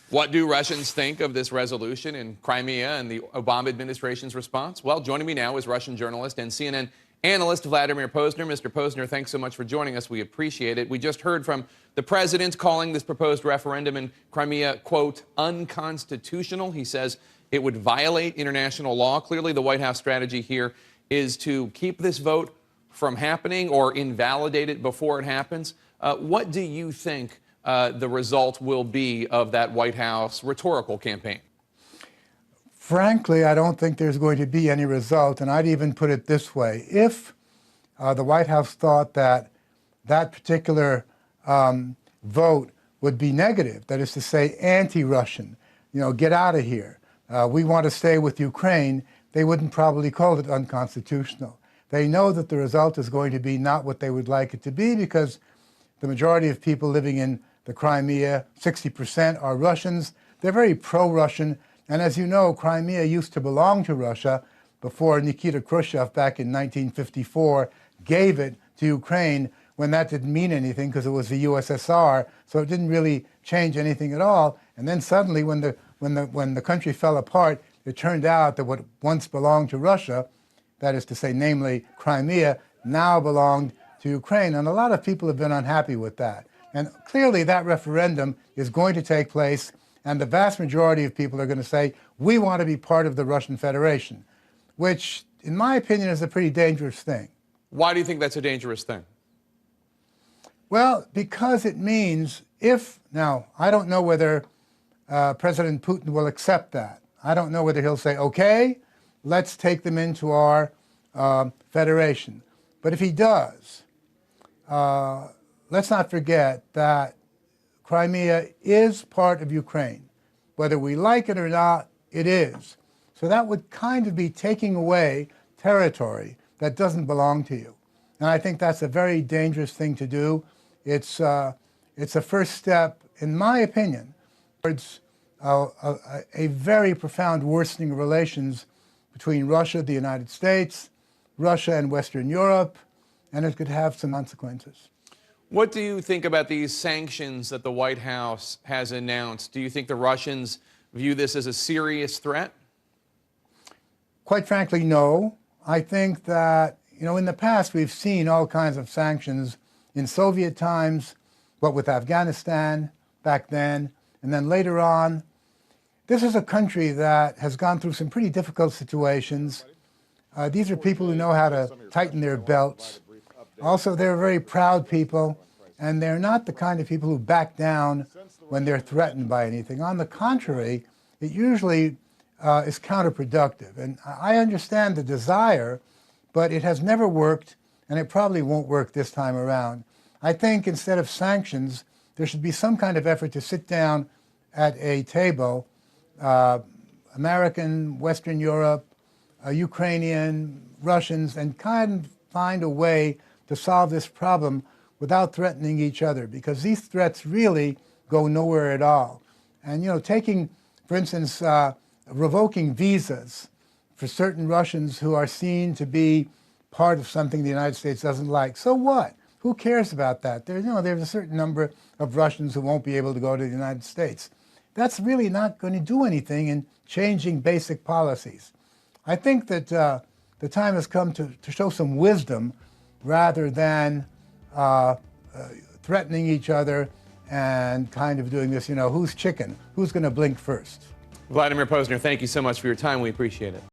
What do Russians think of this resolution in Crimea and the Obama administration's response? Well, joining me now is Russian journalist and CNN analyst Vladimir Pozner. Mr. Pozner, thanks so much for joining us. We appreciate it. We just heard from the president calling this proposed referendum in Crimea, quote, unconstitutional. He says it would violate international law. Clearly, the White House strategy here is to keep this vote from happening or invalidate it before it happens. What do you think the result will be of that White House rhetorical campaign? Frankly, I don't think there's going to be any result, and I'd even put it this way. If the White House thought that that particular vote would be negative, that is to say anti-Russian, get out of here, we want to stay with Ukraine, they wouldn't probably call it unconstitutional. They know that the result is going to be not what they would like it to be, because the majority of people living in the Crimea, 60%, are Russians. They're very pro-Russian. And as you know, Crimea used to belong to Russia before Nikita Khrushchev back in 1954 gave it to Ukraine, when that didn't mean anything because it was the USSR. So it didn't really change anything at all. And then suddenly when the country fell apart, it turned out that what once belonged to Russia, that is to say, namely Crimea, now belonged to Ukraine. And a lot of people have been unhappy with that. And clearly that referendum is going to take place, and the vast majority of people are going to say, we want to be part of the Russian Federation, which, in my opinion, is a pretty dangerous thing. Why do you think that's a dangerous thing? Well, because it means now, I don't know whether President Putin will accept that. I don't know whether he'll say, okay, let's take them into our federation. But if he does, let's not forget that Crimea is part of Ukraine. Whether we like it or not, it is. So that would kind of be taking away territory that doesn't belong to you. And I think that's a very dangerous thing to do. It's a first step, in my opinion, towards a very profound worsening of relations between Russia, the United States, Russia and Western Europe, and it could have some consequences. What do you think about these sanctions that the White House has announced? Do you think the Russians view this as a serious threat? Quite frankly, no. I think that, in the past we've seen all kinds of sanctions in Soviet times, what with Afghanistan back then, and then later on. This is a country that has gone through some pretty difficult situations. These are people who know how to tighten their belts. Also, they're very proud people, and they're not the kind of people who back down when they're threatened by anything. On the contrary, it usually is counterproductive. And I understand the desire, but it has never worked, and it probably won't work this time around. I think instead of sanctions, there should be some kind of effort to sit down at a table, American, Western Europe, Ukrainian, Russians, and kind of find a way to solve this problem without threatening each other, because these threats really go nowhere at all. And, taking, for instance, revoking visas for certain Russians who are seen to be part of something the United States doesn't like. So what? Who cares about that? There's a certain number of Russians who won't be able to go to the United States. That's really not going to do anything in changing basic policies. I think that the time has come to show some wisdom rather than threatening each other and kind of doing this, who's chicken? Who's going to blink first? Vladimir Pozner, thank you so much for your time. We appreciate it.